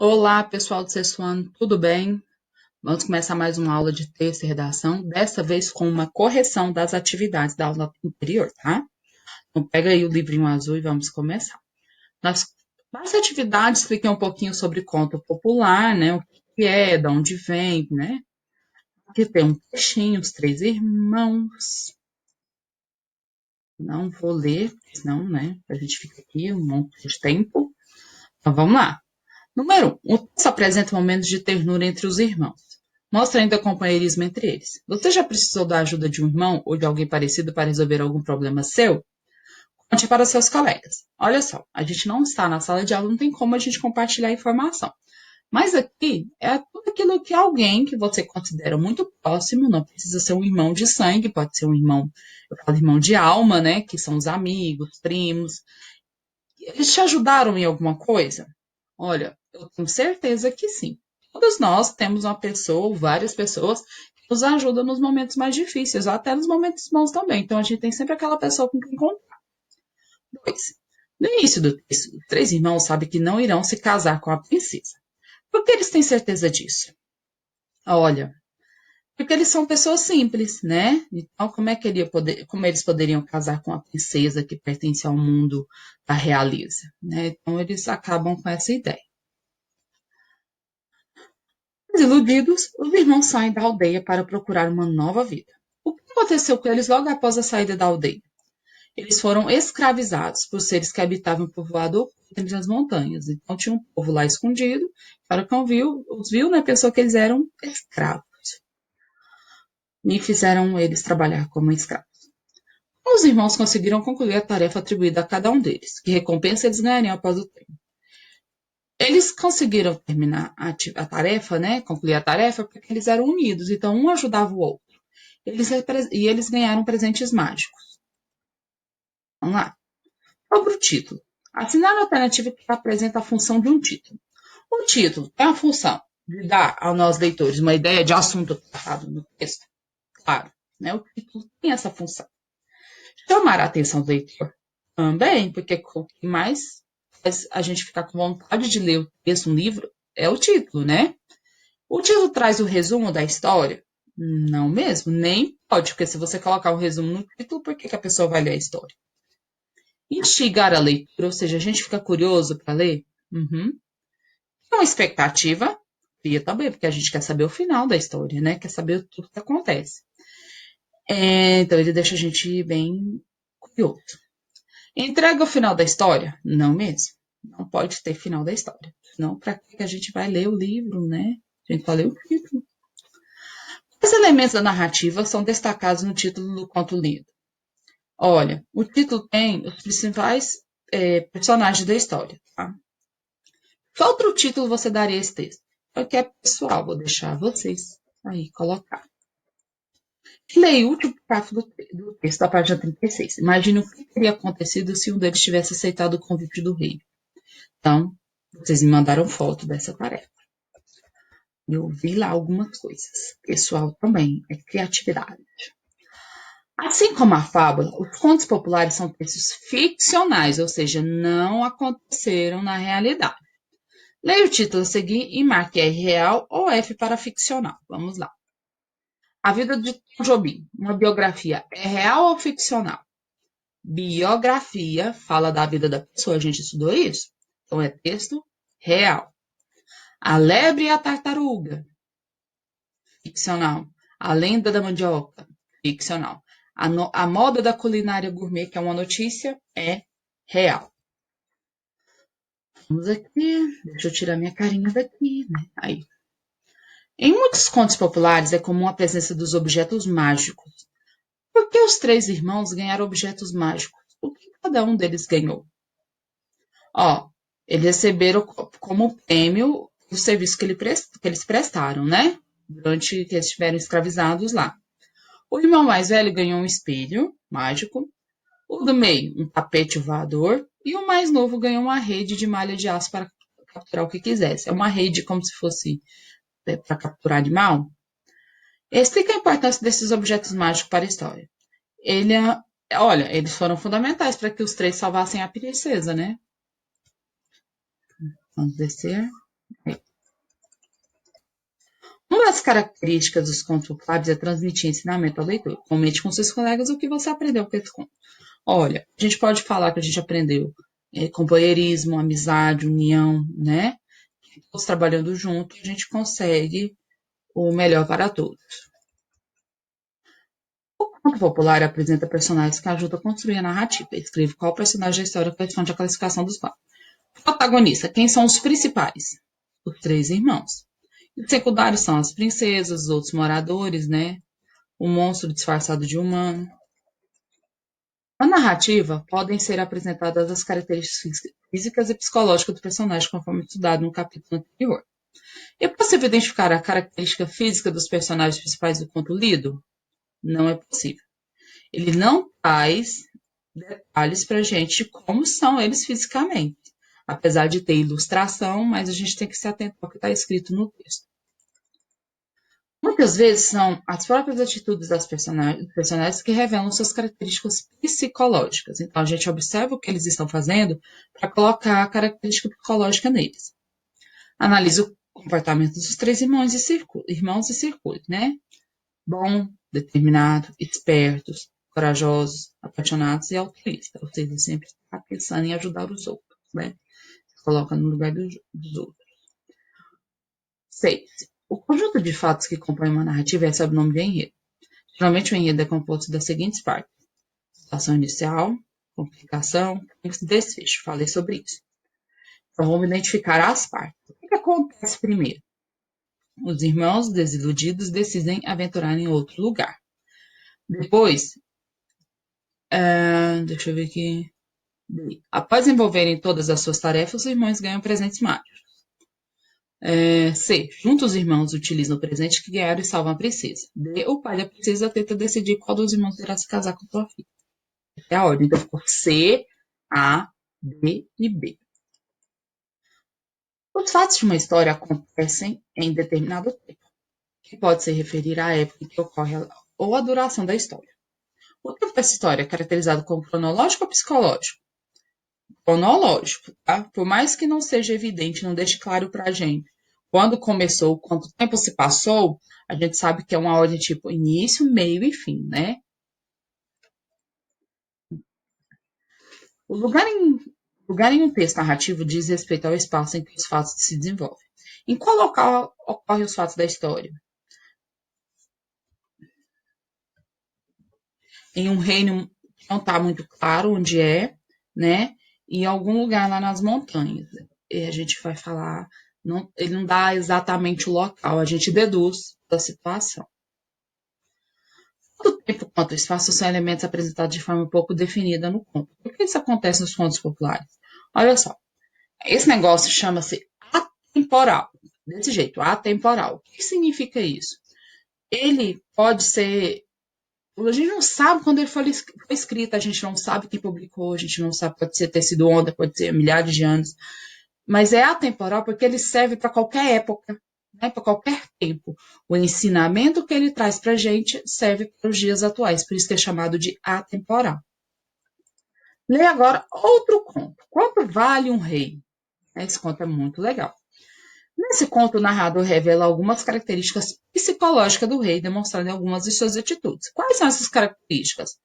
Olá, pessoal do sexto ano, tudo bem? Vamos começar mais uma aula de texto e redação, dessa vez com uma correção das atividades da aula anterior, tá? Então, pega aí o livrinho azul e vamos começar. Nas atividades, expliquei um pouquinho sobre conto popular, né? O que é, de onde vem, né? Aqui tem um textinho, os três irmãos. Não vou ler, senão, né? A gente fica aqui um monte de tempo. Então, vamos lá. Número 1. O texto apresenta momentos de ternura entre os irmãos. Mostra ainda companheirismo entre eles. Você já precisou da ajuda de um irmão ou de alguém parecido para resolver algum problema seu? Conte para seus colegas. Olha só, a gente não está na sala de aula, não tem como a gente compartilhar informação. Mas aqui é tudo aquilo que alguém que você considera muito próximo, não precisa ser um irmão de sangue, pode ser um irmão, eu falo irmão de alma, né? Que são os amigos, primos. Eles te ajudaram em alguma coisa? Olha, eu tenho certeza que sim. Todos nós temos uma pessoa ou várias pessoas que nos ajudam nos momentos mais difíceis, ou até nos momentos bons também. Então, a gente tem sempre aquela pessoa com quem contar. 2. No início do texto, os três irmãos sabem que não irão se casar com a princesa. Por que eles têm certeza disso? Olha, porque eles são pessoas simples, né? Então, como eles poderiam casar com a princesa que pertence ao mundo da realeza, né? Então, eles acabam com essa ideia. Desiludidos, os irmãos saem da aldeia para procurar uma nova vida. O que aconteceu com eles logo após a saída da aldeia? Eles foram escravizados por seres que habitavam o povoado oculto entre as montanhas. Então, tinha um povo lá escondido. Para quem os viu, né, pensou que eles eram escravos. E fizeram eles trabalhar como escravos. Os irmãos conseguiram concluir a tarefa atribuída a cada um deles. Que recompensa eles ganhariam após o tempo? Eles conseguiram terminar a tarefa, né? Concluir a tarefa, porque eles eram unidos. Então, um ajudava o outro. Eles ganharam presentes mágicos. Vamos lá. Sobre o título. Assinar a alternativa que apresenta a função de um título. O título tem a função de dar a nós leitores uma ideia de assunto tratado no texto. Claro, né? O título tem essa função. Chamar a atenção do leitor também, porque o que mais faz a gente ficar com vontade de ler o texto, um livro, é o título, né? O título traz o resumo da história? Não mesmo, nem pode, porque se você colocar um resumo no título, por que a pessoa vai ler a história? Instigar a leitura, ou seja, a gente fica curioso para ler? Uhum. É uma expectativa, cria também, porque a gente quer saber o final da história, né? Quer saber tudo que acontece. Então, ele deixa a gente bem curioso. Entrega o final da história? Não mesmo. Não pode ter final da história. Senão, para que a gente vai ler o livro, né? A gente vai ler o título. Os elementos da narrativa são destacados no título do conto lido. Olha, o título tem os principais personagens da história, tá? Que outro título você daria a esse texto? Porque é pessoal, vou deixar vocês aí colocar. Leia o último parágrafo do texto, da página 36. Imagine o que teria acontecido se um deles tivesse aceitado o convite do rei. Então, vocês me mandaram foto dessa tarefa. Eu vi lá algumas coisas. Pessoal também, é criatividade. Assim como a fábula, os contos populares são textos ficcionais, ou seja, não aconteceram na realidade. Leia o título a seguir e marque R real ou F para ficcional. Vamos lá. A vida de Tom Jobim, uma biografia, é real ou ficcional? Biografia fala da vida da pessoa, a gente estudou isso? Então é texto real. A lebre e a tartaruga, ficcional. A lenda da mandioca, ficcional. A moda da culinária gourmet, que é uma notícia, é real. Vamos aqui, deixa eu tirar minha carinha daqui, né? Aí. Em muitos contos populares é comum a presença dos objetos mágicos. Por que os três irmãos ganharam objetos mágicos? O que cada um deles ganhou? Ó, eles receberam como prêmio o serviço que eles prestaram, né? Durante que eles estiveram escravizados lá. O irmão mais velho ganhou um espelho mágico, o do meio um tapete voador e o mais novo ganhou uma rede de malha de aço para capturar o que quisesse. É uma rede como se fosse para capturar animal. Explica a importância desses objetos mágicos para a história. Olha, eles foram fundamentais para que os três salvassem a princesa, né? Vamos descer. Uma das características dos contos populares é transmitir ensinamento ao leitor. Comente com seus colegas o que você aprendeu com esse conto. Olha, a gente pode falar que a gente aprendeu companheirismo, amizade, união, né? Todos trabalhando junto, a gente consegue o melhor para todos. O conto popular apresenta personagens que ajudam a construir a narrativa. Escreve qual personagem da história corresponde à classificação dos quatro. Protagonista, quem são os principais? Os três irmãos. Os secundários são as princesas, os outros moradores, né? O monstro disfarçado de humano. Na narrativa, podem ser apresentadas as características físicas e psicológicas do personagem, conforme estudado no capítulo anterior. É possível identificar a característica física dos personagens principais do conto lido? Não é possível. Ele não traz detalhes para a gente de como são eles fisicamente. Apesar de ter ilustração, mas a gente tem que se atentar ao que está escrito no texto. Muitas vezes são as próprias atitudes dos personagens que revelam suas características psicológicas. Então, a gente observa o que eles estão fazendo para colocar a característica psicológica neles. Analisa o comportamento dos três irmãos e circula, né? Bom, determinado, espertos, corajosos, apaixonados e altruístas. Ou seja, sempre está pensando em ajudar os outros, né? Se coloca no lugar dos outros. 6. O conjunto de fatos que compõe uma narrativa recebe o nome de enredo. Geralmente o enredo é composto das seguintes partes: situação inicial, complicação, desfecho. Falei sobre isso. Então vamos identificar as partes. O que acontece primeiro? Os irmãos desiludidos decidem aventurar em outro lugar. Depois, deixa eu ver aqui. Após envolverem todas as suas tarefas, os irmãos ganham presentes mágicos. C. Juntos os irmãos utilizam o presente que ganharam e salvam a princesa. D. O pai da princesa tenta decidir qual dos irmãos irá se casar com sua filha. Essa é a ordem. Então ficou C, A, D e B. Os fatos de uma história acontecem em determinado tempo, que pode se referir à época em que ocorre ou à duração da história. O tempo dessa história é caracterizado como cronológico ou psicológico? Cronológico, tá? Por mais que não seja evidente, não deixe claro pra gente quando começou, quanto tempo se passou, a gente sabe que é uma ordem tipo início, meio e fim, né? O lugar em um texto narrativo diz respeito ao espaço em que os fatos se desenvolvem. Em qual local ocorrem os fatos da história? Em um reino que não está muito claro onde é, né? Em algum lugar lá nas montanhas. E a gente vai falar, ele não dá exatamente o local, a gente deduz da situação. Tanto o tempo quanto o espaço são elementos apresentados de forma pouco definida no conto. Por que isso acontece nos contos populares? Olha só, esse negócio chama-se atemporal. Desse jeito, atemporal. O que significa isso? Ele pode ser. A gente não sabe quando ele foi escrito, a gente não sabe quem publicou, a gente não sabe, pode ter sido ontem, pode ser milhares de anos. Mas é atemporal porque ele serve para qualquer época, né, para qualquer tempo. O ensinamento que ele traz para a gente serve para os dias atuais, por isso que é chamado de atemporal. Leia agora outro conto. Quanto vale um rei? Esse conto é muito legal. Nesse conto, o narrador revela algumas características psicológicas do rei, demonstrando algumas de suas atitudes. Quais são essas características?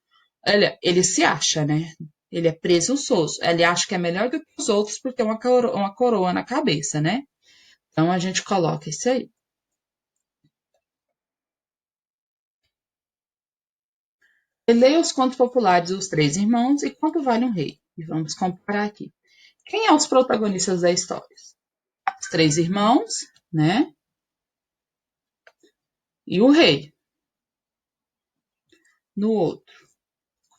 Ele se acha, né? Ele é presunçoso. Ele acha que é melhor do que os outros por ter uma coroa na cabeça, né? Então a gente coloca isso aí. Leia os contos populares dos Três Irmãos e Quanto Vale um Rei. E vamos comparar aqui. Quem são os protagonistas da história? Os três irmãos, né? E o rei. No outro.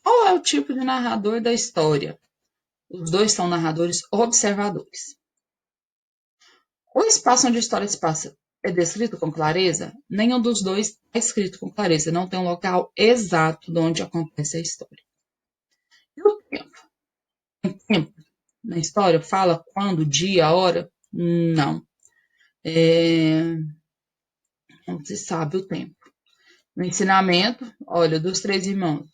Qual é o tipo de narrador da história? Os dois são narradores observadores. O espaço onde a história se passa é descrito com clareza? Nenhum dos dois é escrito com clareza. Não tem um local exato de onde acontece a história. E o tempo? Tem tempo na história? Fala quando, dia, hora? Não. Não se sabe o tempo. No ensinamento, olha, dos três irmãos,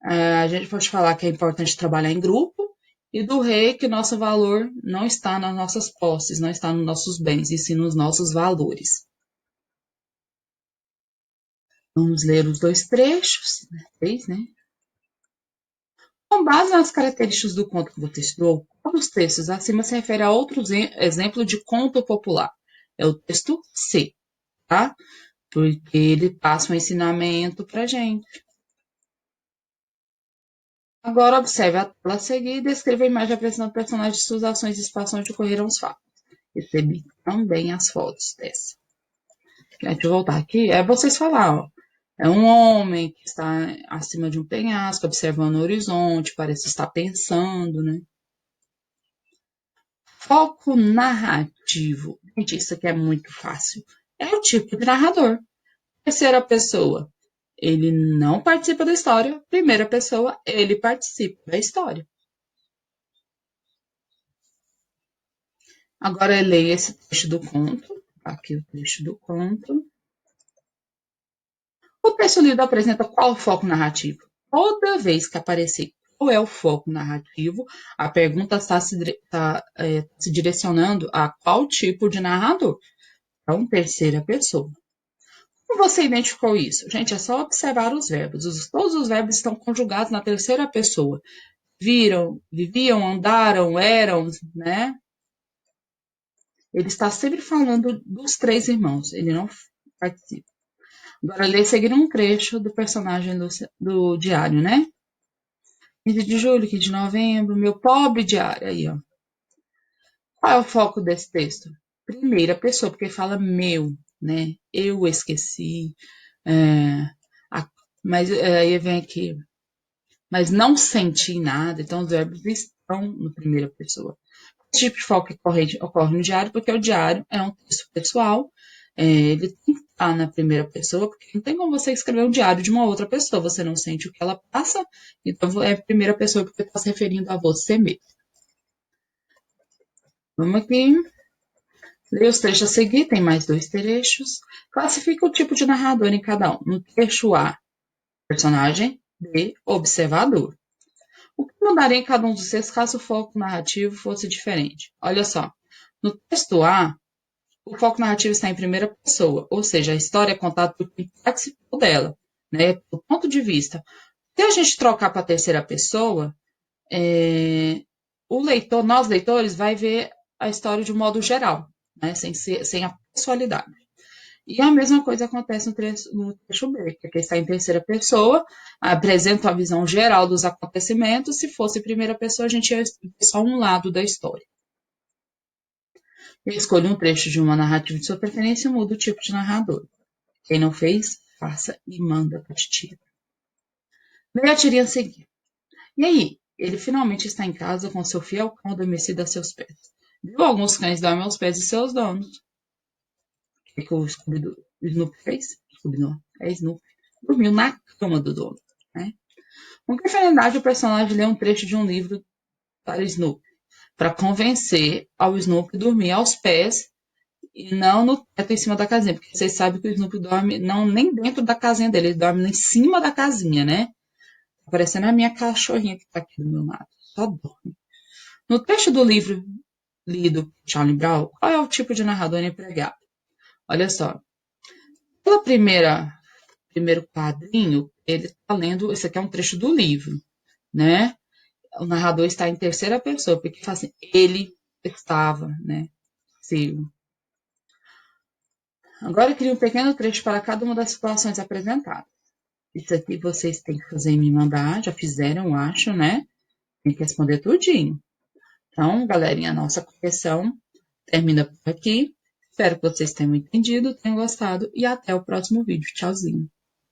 a gente pode falar que é importante trabalhar em grupo, e do rei que nosso valor não está nas nossas posses, não está nos nossos bens, e sim nos nossos valores. Vamos ler os dois trechos, três, né? Com base nas características do conto que você estudou, qual dos textos acima se refere a outro exemplo de conto popular? É o texto C, tá? Porque ele passa um ensinamento pra gente. Agora observe a tela a seguir e descreva a imagem apresentando o personagem de suas ações e espaços onde ocorreram os fatos. Recebi também as fotos dessa. Deixa eu voltar aqui. É vocês falar, ó. É um homem que está acima de um penhasco, observando o horizonte, parece estar pensando, né? Foco narrativo. Gente, isso aqui é muito fácil. É o tipo de narrador. Terceira pessoa, ele não participa da história. Primeira pessoa, ele participa da história. Agora eu leio esse trecho do conto. Aqui o trecho do conto. O texto lido apresenta qual o foco narrativo? Toda vez que aparecer qual é o foco narrativo, a pergunta está se direcionando a qual tipo de narrador. Então, terceira pessoa. Como você identificou isso? Gente, é só observar os verbos. Todos os verbos estão conjugados na terceira pessoa. Viram, viviam, andaram, eram, né? Ele está sempre falando dos três irmãos. Ele não participa. Agora, ler seguir um trecho do personagem do diário, né? 15 de julho, 15 de novembro, meu pobre diário. Aí, ó. Qual é o foco desse texto? Primeira pessoa, porque fala meu, né? Eu esqueci. É, mas aí vem aqui. Mas não senti nada. Então, os verbos estão na primeira pessoa. Esse tipo de foco ocorre no diário, porque o diário é um texto pessoal. Ele tem que estar na primeira pessoa, porque não tem como você escrever um diário de uma outra pessoa. Você não sente o que ela passa. Então, é a primeira pessoa porque está se referindo a você mesmo. Vamos aqui. Leia os trechos a seguir, tem mais dois trechos. Classifica o tipo de narrador em cada um. No trecho A, personagem. B, observador. O que mudaria em cada um dos três caso o foco narrativo fosse diferente? Olha só. No texto A, o foco narrativo está em primeira pessoa, ou seja, a história é contada por quem participou dela, né? Do ponto de vista. Se a gente trocar para a terceira pessoa, o leitor, nós leitores, vai ver a história de um modo geral, né? Sem a pessoalidade. E a mesma coisa acontece no trecho B, que aqui está em terceira pessoa, apresenta a visão geral dos acontecimentos. Se fosse primeira pessoa, a gente ia ver só um lado da história. Escolha um trecho de uma narrativa de sua preferência e muda o tipo de narrador. Quem não fez, faça e manda para a titia. Leia a tirinha a seguir. E aí, ele finalmente está em casa com seu fiel cão adormecido a seus pés. Viu alguns cães dormem aos pés de seus donos. O que o Snoopy fez? Scooby não, é Snoopy. Dormiu na cama do dono. Né? Com que finalidade o personagem lê um trecho de um livro para Snoopy? Para convencer ao Snoopy dormir aos pés e não no teto em cima da casinha. Porque vocês sabem que o Snoopy dorme não nem dentro da casinha dele, ele dorme em cima da casinha, né? Parecendo a minha cachorrinha que está aqui do meu lado. Só dorme. No trecho do livro lido por Charlie Brown, qual é o tipo de narrador empregado? Olha só. Pela primeiro quadrinho, ele está lendo, esse aqui é um trecho do livro, né? O narrador está em terceira pessoa, porque fala assim, ele estava, né? Sim. Agora eu crio um pequeno trecho para cada uma das situações apresentadas. Isso aqui vocês têm que fazer e me mandar, já fizeram, eu acho, né? Tem que responder tudinho. Então, galerinha, a nossa correção termina por aqui. Espero que vocês tenham entendido, tenham gostado e até o próximo vídeo. Tchauzinho.